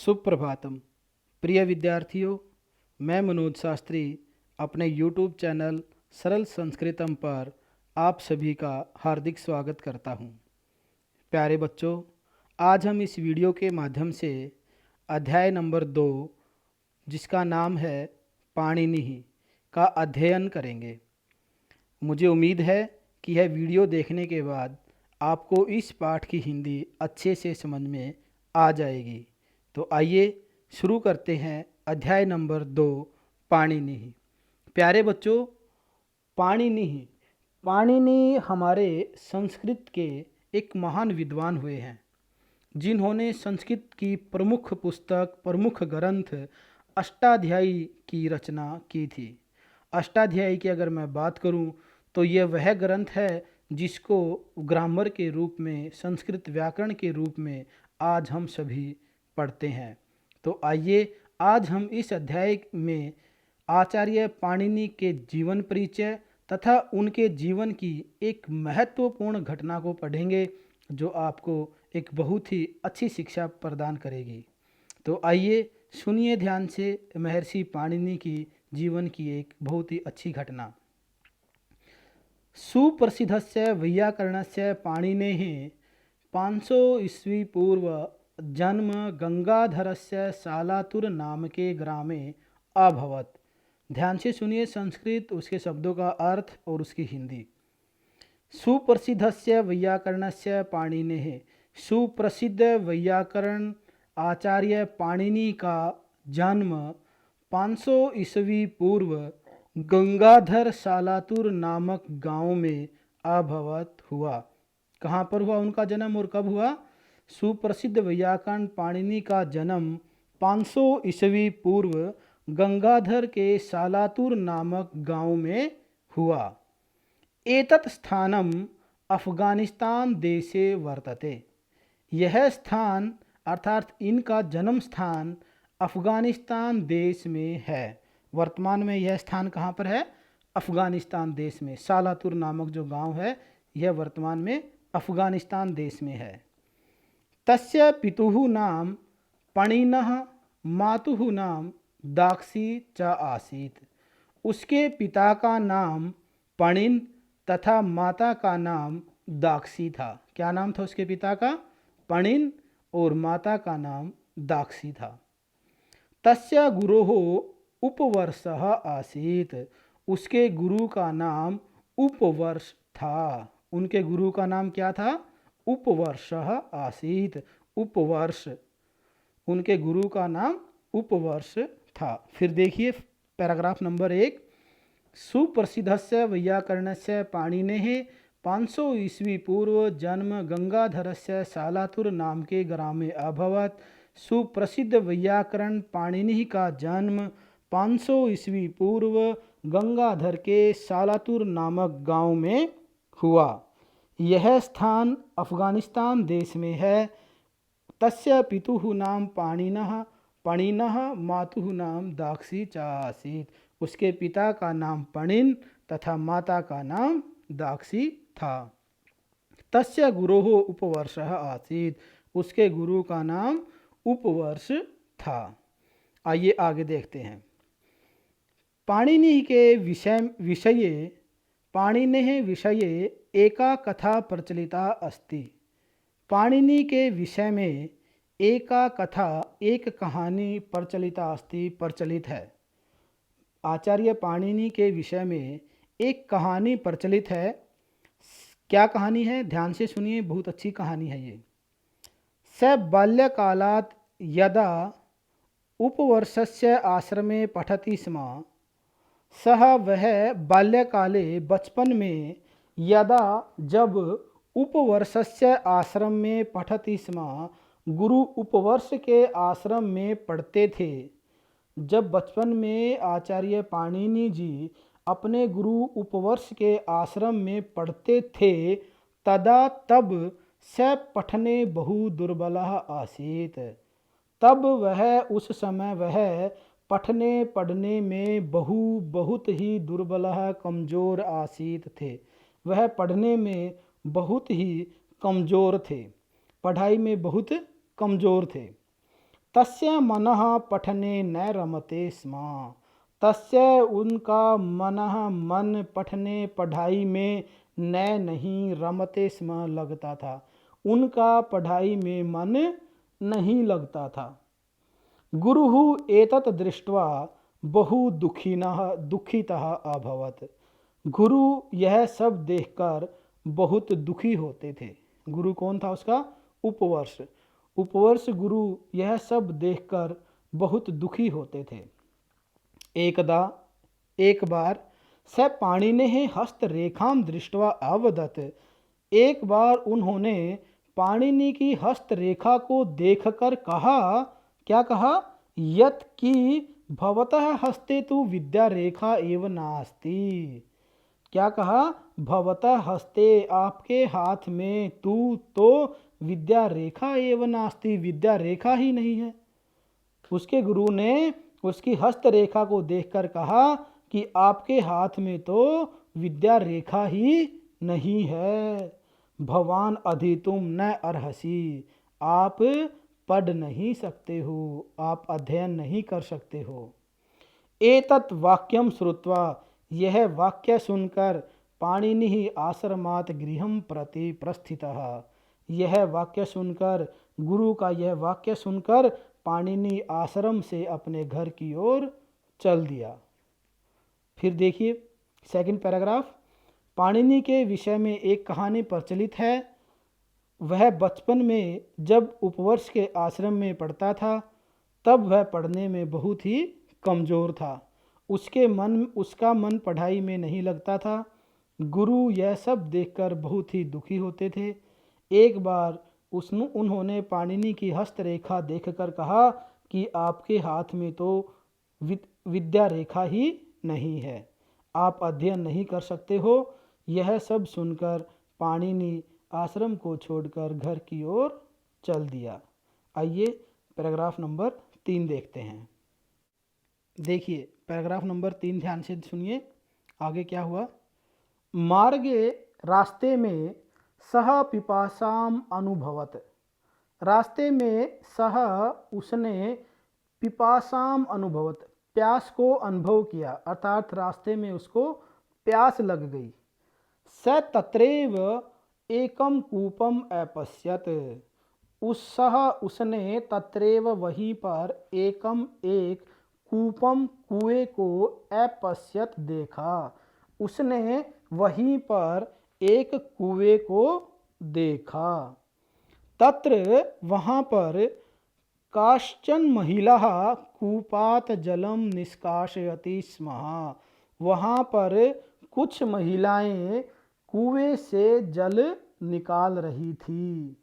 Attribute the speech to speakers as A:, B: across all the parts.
A: सुप्रभातम प्रिय विद्यार्थियों, मैं मनोज शास्त्री अपने YouTube चैनल सरल संस्कृतम पर आप सभी का हार्दिक स्वागत करता हूं। प्यारे बच्चों, आज हम इस वीडियो के माध्यम से अध्याय नंबर 2 जिसका नाम है पाणिनि का अध्ययन करेंगे। मुझे उम्मीद है कि यह वीडियो देखने के बाद आपको इस पाठ की हिंदी अच्छे से समझ में आ जाएगी। तो आइए शुरू करते हैं अध्याय नंबर 2 पाणिनि। प्यारे बच्चों, पाणिनि पाणिनि हमारे संस्कृत के एक महान विद्वान हुए हैं, जिन्होंने संस्कृत की प्रमुख पुस्तक, प्रमुख ग्रंथ अष्टाध्यायी की रचना की थी। अष्टाध्यायी की अगर मैं बात करूं तो यह वह ग्रंथ है जिसको ग्रामर के रूप में, संस्कृत व्याकरण के रूप में आज हम सभी पढ़ते हैं। तो आइए आज हम इस अध्याय में आचार्य पाणिनि के जीवन परिचय तथा उनके जीवन की एक महत्वपूर्ण घटना को पढ़ेंगे, जो आपको एक बहुत ही अच्छी शिक्षा प्रदान करेगी। तो आइए सुनिए ध्यान से महर्षि पाणिनि की जीवन की एक बहुत ही अच्छी घटना। सुप्रसिद्धस्य वैयाकरणस्य पाणिनेः 500 ईस्वी पूर्व जन्म गंगाधरस्य सालातुर नामके ग्रामे अभवत। ध्यान से सुनिए संस्कृत, उसके शब्दों का अर्थ और उसकी हिंदी। सुप्रसिद्धस्य वैयाकरणस्य पाणिनेः, सुप्रसिद्ध वैयाकरण आचार्य पाणिनि का जन्म 500 ईस्वी पूर्व गंगाधर सालातुर नामक गांव में अभवत हुआ। कहाँ पर हुआ उनका जन्म और कब हुआ? सुप्रसिद्ध वैयाकरण पाणिनि का जन्म 500 ईस्वी पूर्व गंगाधर के सालातुर नामक गांव में हुआ। एतत् स्थानम अफगानिस्तान देशे वर्तते। यह स्थान अर्थात इनका जन्म स्थान अफगानिस्तान देश में है। वर्तमान में यह स्थान कहाँ पर है? अफगानिस्तान देश में। सालातुर नामक जो गांव है यह वर्तमान में अफगानिस्तान देश में है। तस्य पितुः नाम पणिनः, मातुः नाम दाक्षी च आसीत्। उसके पिता का नाम पणिन तथा माता का नाम दाक्षी था। क्या नाम था उसके पिता का? पणिन, और माता का नाम दाक्षी था। तस्य गुरोः उपवर्षः आसीत्। उसके गुरु का नाम उपवर्ष था। उनके गुरु का नाम क्या था? उपवर्षः आसीत्। उपवर्ष, उनके गुरु का नाम उपवर्ष था। फिर देखिए पैराग्राफ नंबर 1। सुप्रसिद्धस्य वैयाकरणस्य पाणिनेः 500 ईस्वी पूर्व जन्म गंगाधरस्य सालातुर नाम के ग्रामे अभवत। सुप्रसिद्ध वैयाकरण पाणिनि का जन्म 500 ईस्वी पूर्व गंगाधर के सालातुर नामक गांव में हुआ। यह स्थान अफगानिस्तान देश में है। तस्य पितुः नाम पणिनः, मातुः नाम दाक्षी च आसीत्। उसके पिता का नाम पणिन तथा माता का नाम दाक्षी था। तस्य गुरोः उपवर्षः आसीत्। उसके गुरु का नाम उपवर्ष था। आइए आगे देखते हैं। पाणिनि के विषये पाणिनेः विषये एका कथा प्रचलिता अस्ति। पाणिनि के विषय में एका कथा, एक कहानी प्रचलिता अस्ति, प्रचलित है। आचार्य पाणिनि के विषय में एक कहानी प्रचलित है। क्या कहानी है? ध्यान से सुनिए, बहुत अच्छी कहानी है ये। स बाल्यकालात् यदा उपवर्षस्य आश्रमे पठति स्म, सह वह बाल्यकाले बचपन में यदा जब उपवर्षस्य आश्रम में पठति स्म, गुरु उपवर्ष के आश्रम में पढ़ते थे। जब बचपन में आचार्य पाणिनि जी अपने गुरु उपवर्ष के आश्रम में पढ़ते थे, तदा तब स पठने बहु दुर्बलः आसीत्। तब वह, उस समय वह पढ़ने पढ़ने में बहुत ही दुर्बलः, कमज़ोर आसीत् थे। वह पढ़ने में बहुत ही कमज़ोर थे, पढ़ाई में बहुत कमज़ोर थे। तस्य मनः पठने न रमते स्म। तस्य उनका मन पठने पढ़ाई में न नहीं रमते स्म लगता था, उनका पढ़ाई में मन नहीं लगता था। गुरुः एतत् दृष्ट्वा बहु दुखितः अभवत्। गुरु यह सब देखकर बहुत दुखी होते थे। गुरु कौन था उसका? उपवर्ष। उपवर्ष गुरु यह सब देखकर बहुत दुखी होते थे। एक बार स पाणिनेः हस्तरेखां दृष्ट्वा अवदत्। एक बार उन्होंने पाणिनि की हस्तरेखा को देखकर कहा, क्या कहा? यत् कि भवतः हस्ते तु विद्या रेखा एव नास्ति। क्या कहा? भवतः हस्ते, आपके हाथ में, तू तो विद्या रेखा एव नास्ति, विद्या रेखा ही नहीं है। उसके गुरु ने उसकी हस्त रेखा को देखकर कहा कि आपके हाथ में तो विद्या रेखा ही नहीं है। भवान अधितुम न अर्हसि, आप पढ़ नहीं सकते हो, आप अध्ययन नहीं कर सकते हो। एतत् वाक्यम श्रुत्वा, यह वाक्य सुनकर पाणिनिः आश्रमात् गृहं प्रति प्रस्थितः। यह वाक्य सुनकर, गुरु का यह वाक्य सुनकर पाणिनि आश्रम से अपने घर की ओर चल दिया। फिर देखिए सेकंड पैराग्राफ। पाणिनि के विषय में एक कहानी प्रचलित है। वह बचपन में जब उपवर्ष के आश्रम में पढ़ता था, तब वह पढ़ने में बहुत ही कमज़ोर था। उसका मन पढ़ाई में नहीं लगता था। गुरु यह सब देखकर बहुत ही दुखी होते थे। एक बार उन्होंने पाणिनि की हस्तरेखा देखकर कहा कि आपके हाथ में तो विद्या रेखा ही नहीं है, आप अध्ययन नहीं कर सकते हो। यह सब सुनकर पाणिनि आश्रम को छोड़कर घर की ओर चल दिया। आइए पैराग्राफ नंबर 3 देखते हैं। देखिए पैराग्राफ नंबर 3 ध्यान से सुनिए, आगे क्या हुआ। मार्गे, रास्ते में, सह पिपासाम अनुभवत। रास्ते में सह, उसने, पिपासाम अनुभवत, प्यास को अनुभव किया, अर्थात रास्ते में उसको प्यास लग गई। स तत्रैव एकम कूपम अपश्यत। उसने तत्रैव वहीं पर एकम एक कूपम कुएं को अपश्यत देखा। उसने वहीं पर एक कुएं को देखा। तत्र वहाँ पर काश्चन महिला कूपात जलम निष्कासयति स्म। वहाँ पर कुछ महिलाएं कुएं से जल निकाल रही थी।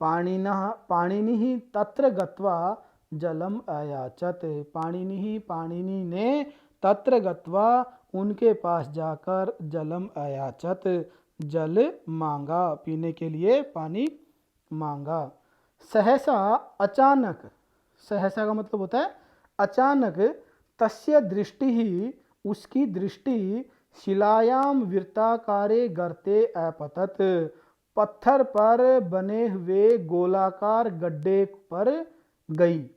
A: पाणिनिः तत्र गत्वा जलम अयाचत। पाणिनि ने तत्र गत्वा, उनके पास जाकर, जलम अयाचत, जल मांगा, पीने के लिए पानी मांगा। सहसा, अचानक, सहसा का मतलब होता है अचानक, तस्य दृष्टि ही, उसकी दृष्टि, शिलायाम वृत्ताकारे गर्ते अपतत, पत्थर पर बने हुए गोलाकार गड्ढे पर गई।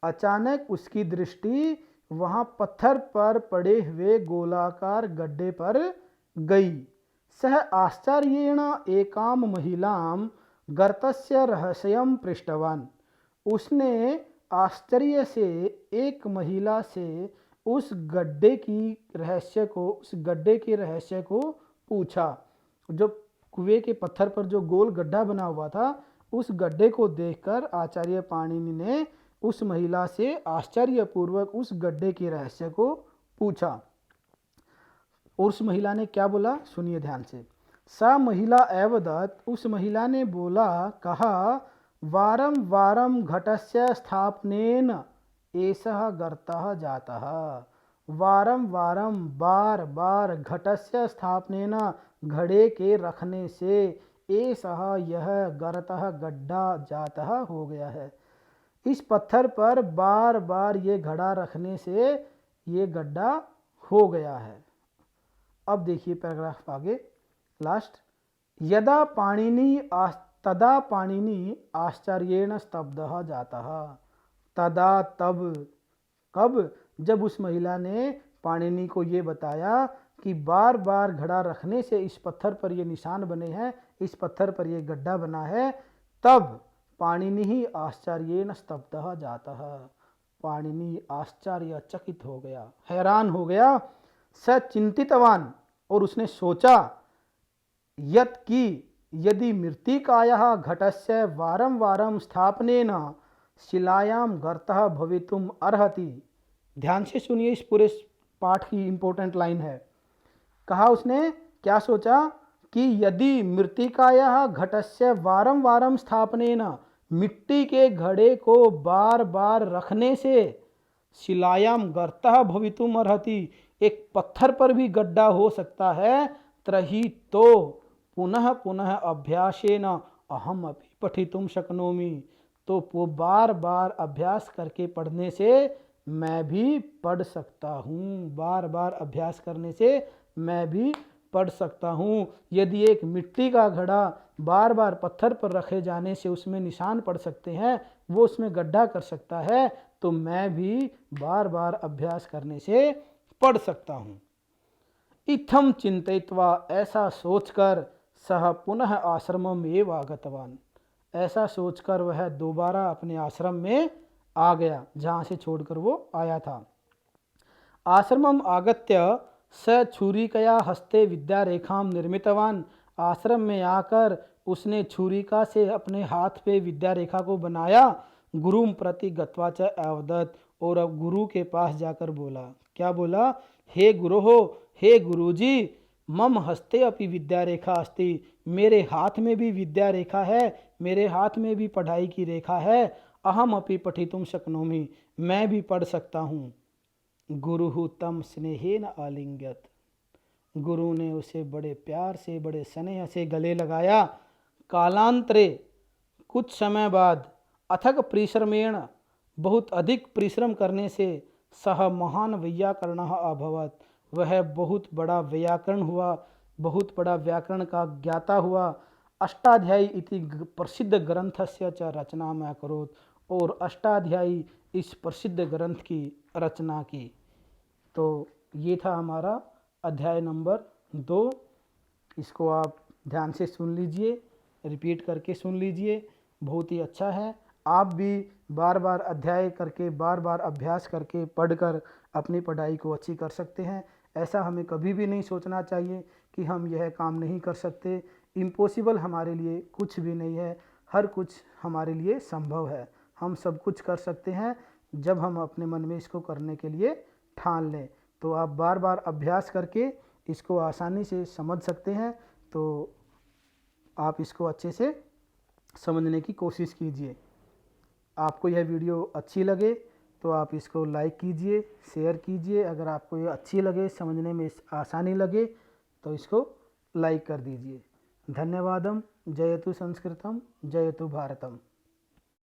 A: अचानक उसकी दृष्टि वहाँ पत्थर पर पड़े हुए गोलाकार गड्ढे पर गई। सह आश्चर्येण एकाम महिलाम गर्तस्य रहस्यम पृष्टवान। उसने आश्चर्य से एक महिला से उस गड्ढे के रहस्य को पूछा। जो कुएं के पत्थर पर जो गोल गड्ढा बना हुआ था, उस गड्ढे को देखकर आचार्य पाणिनि ने उस महिला से आश्चर्यपूर्वक उस गड्ढे के रहस्य को पूछा। और उस महिला ने क्या बोला, सुनिए ध्यान से। सा महिला अवदत्, उस महिला ने बोला, कहा, वारं वारं घटस्य स्थापनेन एषः गर्तः जातः। वारं वारं, बार बार, घटस्य स्थापनेन, घड़े के रखने से, एषः यह, गर्तः गड्ढा, जातः हो गया है। इस पत्थर पर बार बार ये घड़ा रखने से ये गड्ढा हो गया है। अब देखिए पैराग्राफ आगे लास्ट। तदा पाणिनि आश्चर्येण स्तब्धः जातः। तदा तब, कब, जब उस महिला ने पाणिनि को ये बताया कि बार बार घड़ा रखने से इस पत्थर पर ये निशान बने हैं, इस पत्थर पर ये गड्ढा बना है, तब पाणिनि ही आश्चर्येण स्तब्धः जातः, पाणिनि आश्चर्यचकित हो गया, हैरान हो गया। स चिंतितवान, और उसने सोचा, यत् कि यदि मृत्तिकायाः घटस्य वारं वारं स्थापनेन शिलायां गर्तः भवितुम अर्हति। ध्यान से सुनिए, इस पूरे पाठ की इंपॉर्टेंट लाइन है। कहा उसने, क्या सोचा कि यदि मृत्तिकायाः घटस्य वारं वारं स्थापनेन, मिट्टी के घड़े को बार बार रखने से, शिलायाम गर्तः भवितुम अर्हति, एक पत्थर पर भी गड्ढा हो सकता है, त्रही तो पुनः पुनः अभ्यासेन अहम अपि पठितुम शक्नोमि, तो वो बार बार अभ्यास करके पढ़ने से मैं भी पढ़ सकता हूँ, बार बार अभ्यास करने से मैं भी पढ़ सकता हूँ। यदि एक मिट्टी का घड़ा बार बार पत्थर पर रखे जाने से उसमें निशान पड़ सकते हैं, वो उसमें गड्ढा कर सकता है, तो मैं भी बार बार अभ्यास करने से पढ़ सकता हूँ। इत्थम चिंतयित्वा, ऐसा सोचकर, सह पुनः आश्रमम एव आगतवान, ऐसा सोचकर वह दोबारा अपने आश्रम में आ गया जहाँ से छोड़कर वो आया था। आश्रमम आगत्य स छुरिकया हस्ते विद्यारेखां निर्मितवान, आश्रम में आकर उसने छुरिका से अपने हाथ पे विद्यारेखा को बनाया। गुरुम प्रति गत्वा च अवदत्, और अब गुरु के पास जाकर बोला, क्या बोला, हे गुरु हो, हे गुरुजी, मम हस्ते अपि विद्यारेखा अस्ति, मेरे हाथ में भी विद्या रेखा है, मेरे हाथ में भी पढ़ाई की रेखा है, अहम अपि पठितुम शक्नोमि, मैं भी पढ़ सकता हूँ। गुरु तम स्नेहेन आलिंग्यत, गुरु ने उसे बड़े प्यार से, बड़े स्नेह से गले लगाया। कालांतरे, कुछ समय बाद, अथक परिश्रमेण, बहुत अधिक परिश्रम करने से, सह महान वैयाकरणः अभवत, वह बहुत बड़ा व्याकरण हुआ, बहुत बड़ा व्याकरण का ज्ञाता हुआ। अष्टाध्यायी इति प्रसिद्ध ग्रंथस्य च रचना में करोत, और अष्टाध्यायी इस प्रसिद्ध ग्रंथ की रचना की। तो ये था हमारा अध्याय नंबर 2। इसको आप ध्यान से सुन लीजिए, रिपीट करके सुन लीजिए, बहुत ही अच्छा है। आप भी बार बार अध्याय करके, बार बार अभ्यास करके, पढ़कर अपनी पढ़ाई को अच्छी कर सकते हैं। ऐसा हमें कभी भी नहीं सोचना चाहिए कि हम यह काम नहीं कर सकते। इम्पॉसिबल हमारे लिए कुछ भी नहीं है, हर कुछ हमारे लिए संभव है। हम सब कुछ कर सकते हैं जब हम अपने मन में इसको करने के लिए ठान लें। तो आप बार बार अभ्यास करके इसको आसानी से समझ सकते हैं। तो आप इसको अच्छे से समझने की कोशिश कीजिए। आपको यह वीडियो अच्छी लगे तो आप इसको लाइक कीजिए, शेयर कीजिए। अगर आपको ये अच्छी लगे, समझने में आसानी लगे, तो इसको लाइक कर दीजिए। धन्यवादम। जयतु संस्कृतम, जयतु भारतम।